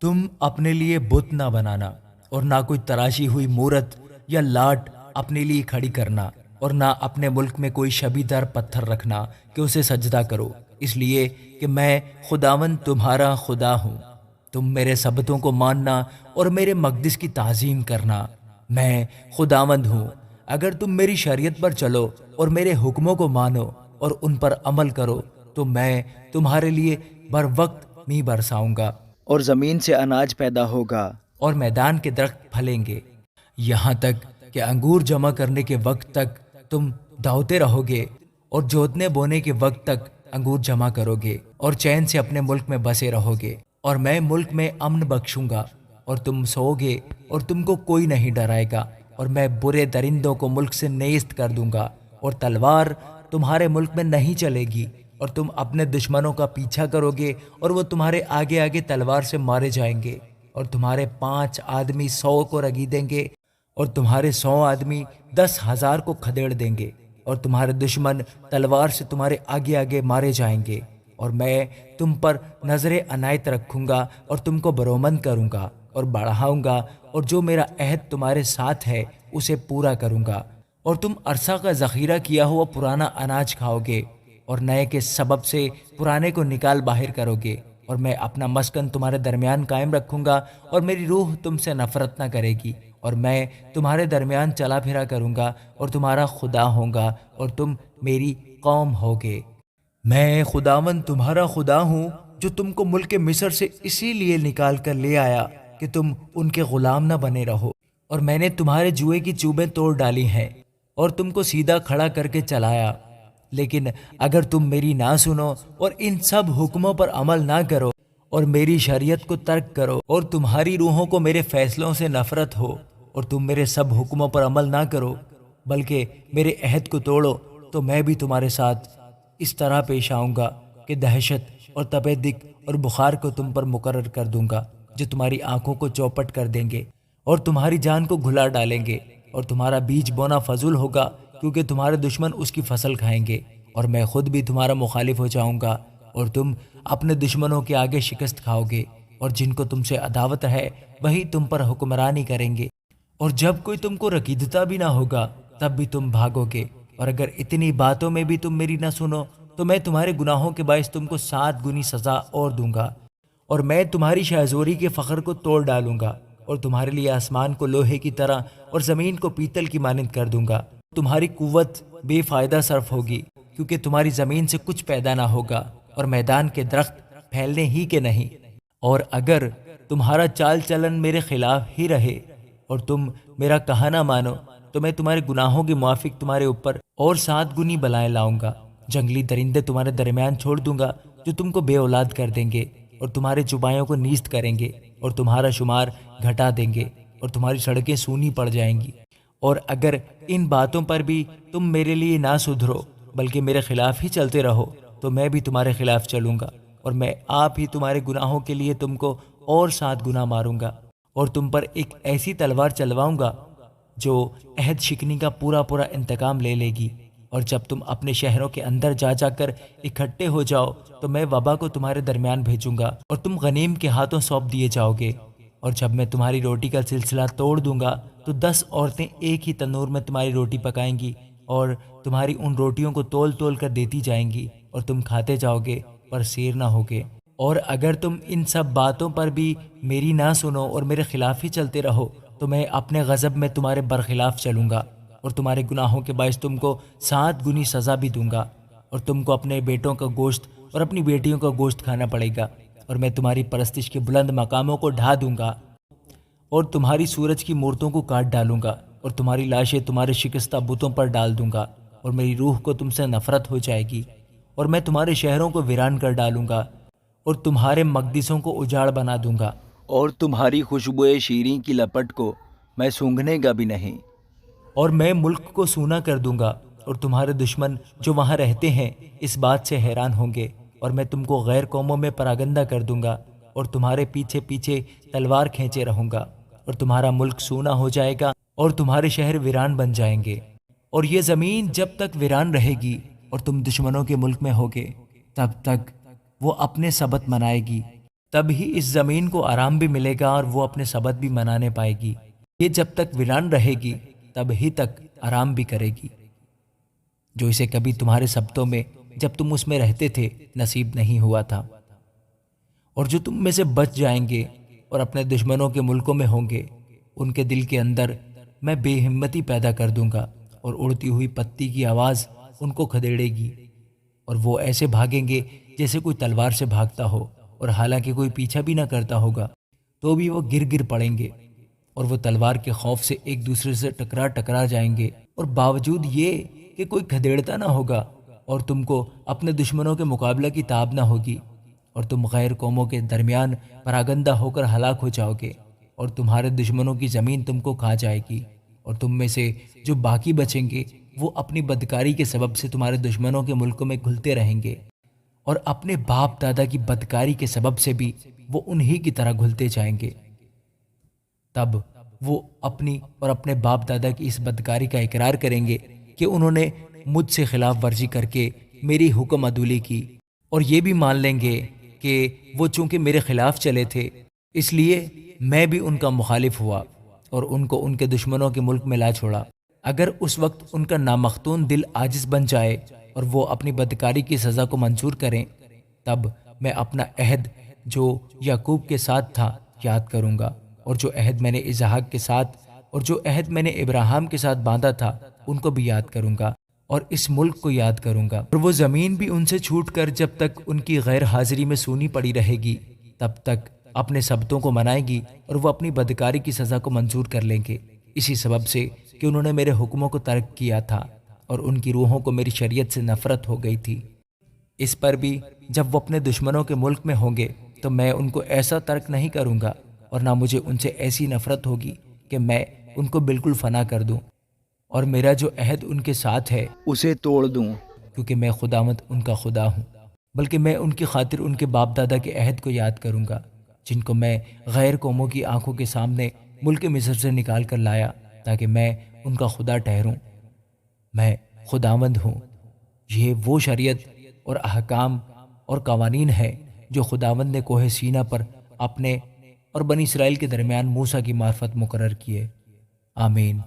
تم اپنے لیے بت نہ بنانا اور نہ کوئی تراشی ہوئی مورت یا لاٹ اپنے لیے کھڑی کرنا، اور نہ اپنے ملک میں کوئی شبیہ دار پتھر رکھنا کہ اسے سجدہ کرو، اس لیے کہ میں خداوند تمہارا خدا ہوں۔ تم میرے سبتوں کو ماننا اور میرے مقدس کی تعظیم کرنا، میں خداوند ہوں۔ اگر تم میری شریعت پر چلو اور میرے حکموں کو مانو اور ان پر عمل کرو تو میں تمہارے لیے بر وقت می برساؤں گا، اور زمین سے اناج پیدا ہوگا اور میدان کے درخت پھلیں گے، یہاں تک کہ انگور جمع کرنے کے وقت تک تم داؤتے رہو گے، اور جوتنے بونے کے وقت تک انگور جمع کرو گے، اور چین سے اپنے ملک میں بسے رہو گے، اور میں ملک میں امن بخشوں گا، اور تم سو گے اور تم کو کوئی نہیں ڈرائے گا، اور میں برے درندوں کو ملک سے نیست کر دوں گا، اور تلوار تمہارے ملک میں نہیں چلے گی، اور تم اپنے دشمنوں کا پیچھا کرو گے اور وہ تمہارے آگے آگے تلوار سے مارے جائیں گے، اور تمہارے 5 آدمی 100 کو رگیدیں گے، اور تمہارے 100 آدمی 10,000 کو کھدیڑ دیں گے، اور تمہارے دشمن تلوار سے تمہارے آگے آگے مارے جائیں گے، اور میں تم پر نظر عنایت رکھوں گا اور تم کو برومند کروں گا اور بڑھاؤں گا، اور جو میرا عہد تمہارے ساتھ ہے اسے پورا کروں گا، اور تم عرصہ کا ذخیرہ کیا ہوا پرانا اناج کھاؤ گے، اور نئے کے سبب سے پرانے کو نکال باہر کرو گے، اور میں اپنا مسکن تمہارے درمیان قائم رکھوں گا، اور میری روح تم سے نفرت نہ کرے گی، اور میں تمہارے درمیان چلا پھرا کروں گا اور تمہارا خدا ہوں گا، اور تم میری قوم ہوگے۔ میں خداوند تمہارا خدا ہوں جو تم کو ملک مصر سے اسی لیے نکال کر لے آیا کہ تم ان کے غلام نہ بنے رہو، اور میں نے تمہارے جوئے کی چوبیں توڑ ڈالی ہیں اور تم کو سیدھا کھڑا کر کے چلایا، لیکن اگر تم میری نہ سنو اور ان سب حکموں پر عمل نہ کرو اور میری شریعت کو ترک کرو، اور تمہاری روحوں کو میرے فیصلوں سے نفرت ہو اور تم میرے سب حکموں پر عمل نہ کرو بلکہ میرے عہد کو توڑو، تو میں بھی تمہارے ساتھ اس طرح پیش آؤں گا کہ دہشت اور تپِ دق اور بخار کو تم پر مقرر کر دوں گا، جو تمہاری آنکھوں کو چوپٹ کر دیں گے اور تمہاری جان کو گھلا ڈالیں گے، اور تمہارا بیج بونا فضول ہوگا کیونکہ تمہارے دشمن اس کی فصل کھائیں گے، اور میں خود بھی تمہارا مخالف ہو جاؤں گا، اور تم اپنے دشمنوں کے آگے شکست کھاؤ گے، اور جن کو تم سے عداوت ہے وہی تم پر حکمرانی کریں گے، اور جب کوئی تم کو رکیدتا بھی نہ ہوگا تب بھی تم بھاگو گے، اور اگر اتنی باتوں میں بھی تم میری نہ سنو تو میں تمہارے گناہوں کے باعث تم کو 7 گنی سزا اور دوں گا، اور میں تمہاری شہزوری کے فخر کو توڑ ڈالوں گا، اور تمہارے لیے آسمان کو لوہے کی طرح اور زمین کو پیتل کی مانند کر دوں گا۔ تمہاری قوت بے فائدہ صرف ہوگی کیونکہ تمہاری زمین سے کچھ پیدا نہ ہوگا، اور میدان کے درخت پھیلنے ہی کے نہیں، اور اگر تمہارا چال چلن میرے خلاف ہی رہے اور تم میرا کہا نہ مانو تو میں تمہارے گناہوں کے موافق تمہارے اوپر اور 7 گنی بلائیں لاؤں گا۔ جنگلی درندے تمہارے درمیان چھوڑ دوں گا جو تم کو بے اولاد کر دیں گے اور تمہارے چوپایوں کو نیست کریں گے اور تمہارا شمار گھٹا دیں گے اور تمہاری سڑکیں سونی پڑ جائیں گی۔ اور اگر ان باتوں پر بھی تم میرے لیے نہ سدھرو بلکہ میرے خلاف ہی چلتے رہو تو میں بھی تمہارے خلاف چلوں گا، اور میں آپ ہی تمہارے گناہوں کے لیے تم کو اور 7 گنا ماروں گا، اور تم پر ایک ایسی تلوار چلواؤں گا جو عہد شکنی کا پورا پورا انتقام لے لے گی، اور جب تم اپنے شہروں کے اندر جا جا کر اکٹھے ہو جاؤ تو میں وبا کو تمہارے درمیان بھیجوں گا اور تم غنیم کے ہاتھوں سونپ دیے جاؤ گے، اور جب میں تمہاری روٹی کا سلسلہ توڑ دوں گا تو 10 عورتیں ایک ہی تنور میں تمہاری روٹی پکائیں گی اور تمہاری ان روٹیوں کو تول تول کر دیتی جائیں گی، اور تم کھاتے جاؤ گے پر سیر نہ ہوگے۔ اور اگر تم ان سب باتوں پر بھی میری نہ سنو اور میرے خلاف ہی چلتے رہو تو میں اپنے غضب میں تمہارے برخلاف چلوں گا اور تمہارے گناہوں کے باعث تم کو 7 گنی سزا بھی دوں گا، اور تم کو اپنے بیٹوں کا گوشت اور اپنی بیٹیوں کا گوشت کھانا پڑے گا، اور میں تمہاری پرستش کے بلند مقاموں کو ڈھا دوں گا اور تمہاری سورج کی مورتوں کو کاٹ ڈالوں گا، اور تمہاری لاشیں تمہارے شکستہ بتوں پر ڈال دوں گا، اور میری روح کو تم سے نفرت ہو جائے گی، اور میں تمہارے شہروں کو ویران کر ڈالوں گا اور تمہارے مقدسوں کو اجاڑ بنا دوں گا، اور تمہاری خوشبوئے شیریں کی لپٹ کو میں سونگھنے گا بھی نہیں، اور میں ملک کو سونا کر دوں گا، اور تمہارے دشمن جو وہاں رہتے ہیں اس بات سے حیران ہوں گے، اور میں تم کو غیر قوموں میں پراگندہ کر دوں گا اور تمہارے پیچھے پیچھے تلوار کھینچے رہوں گا، اور تمہارا ملک سونا ہو جائے گا اور تمہارے شہر ویران بن جائیں گے، اور یہ زمین جب تک ویران رہے گی اور تم دشمنوں کے ملک میں ہوگے تب تک وہ اپنے سبت منائے گی، تب ہی اس زمین کو آرام بھی ملے گا اور وہ اپنے سبت بھی منانے پائے گی۔ یہ جب تک ویران رہے گی تب ہی تک آرام بھی کرے گی، جو اسے کبھی تمہارے سبتوں میں جب تم اس میں رہتے تھے نصیب نہیں ہوا تھا۔ اور جو تم میں سے بچ جائیں گے اور اپنے دشمنوں کے ملکوں میں ہوں گے، ان کے دل کے اندر میں بے ہمتی پیدا کر دوں گا، اور اڑتی ہوئی پتی کی آواز ان کو کھدیڑے گی، اور وہ ایسے بھاگیں گے جیسے کوئی تلوار سے بھاگتا ہو، اور حالانکہ کوئی پیچھا بھی نہ کرتا ہوگا تو بھی وہ گر گر پڑیں گے، اور وہ تلوار کے خوف سے ایک دوسرے سے ٹکرا جائیں گے، اور باوجود یہ کہ کوئی کھدیڑتا نہ ہوگا اور تم کو اپنے دشمنوں کے مقابلہ کی تاب نہ ہوگی، اور تم غیر قوموں کے درمیان پراگندہ ہو کر ہلاک ہو جاؤ گے، اور تمہارے دشمنوں کی زمین تم کو کھا جائے گی، اور تم میں سے جو باقی بچیں گے وہ اپنی بدکاری کے سبب سے تمہارے دشمنوں کے ملکوں میں گھلتے رہیں گے، اور اپنے باپ دادا کی بدکاری کے سبب سے بھی وہ انہی کی طرح گھلتے جائیں گے۔ تب وہ اپنی اور اپنے باپ دادا کی اس بدکاری کا اقرار کریں گے کہ انہوں نے مجھ سے خلاف ورزی کر کے میری حکم عدولی کی، اور یہ بھی مان لیں گے کہ وہ چونکہ میرے خلاف چلے تھے اس لیے میں بھی ان کا مخالف ہوا اور ان کو ان کے دشمنوں کے ملک میں لا چھوڑا۔ اگر اس وقت ان کا نامختون دل عاجز بن جائے اور وہ اپنی بدکاری کی سزا کو منظور کریں، تب میں اپنا عہد جو یعقوب کے ساتھ تھا یاد کروں گا، اور جو عہد میں نے اسحاق کے ساتھ اور جو عہد میں نے ابراہیم کے ساتھ باندھا تھا ان کو بھی یاد کروں گا، اور اس ملک کو یاد کروں گا، اور وہ زمین بھی ان سے چھوٹ کر جب تک ان کی غیر حاضری میں سونی پڑی رہے گی تب تک اپنے سبتوں کو منائے گی، اور وہ اپنی بدکاری کی سزا کو منظور کر لیں گے، اسی سبب سے کہ انہوں نے میرے حکموں کو ترک کیا تھا اور ان کی روحوں کو میری شریعت سے نفرت ہو گئی تھی۔ اس پر بھی جب وہ اپنے دشمنوں کے ملک میں ہوں گے تو میں ان کو ایسا ترک نہیں کروں گا، اور نہ مجھے ان سے ایسی نفرت ہوگی کہ میں ان کو بالکل فنا کر دوں اور میرا جو عہد ان کے ساتھ ہے اسے توڑ دوں۔ کیونکہ میں خداوند ان کا خدا ہوں، بلکہ میں ان کی خاطر ان کے باپ دادا کے عہد کو یاد کروں گا جن کو میں غیر قوموں کی آنکھوں کے سامنے ملک مصر سے نکال کر لایا، تاکہ میں ان کا خدا ٹھہروں۔ میں خداوند ہوں۔ یہ وہ شریعت اور احکام اور قوانین ہے جو خداوند نے کوہ سینا پر اپنے اور بنی اسرائیل کے درمیان موسیٰ کی معرفت مقرر کیے۔ آمین۔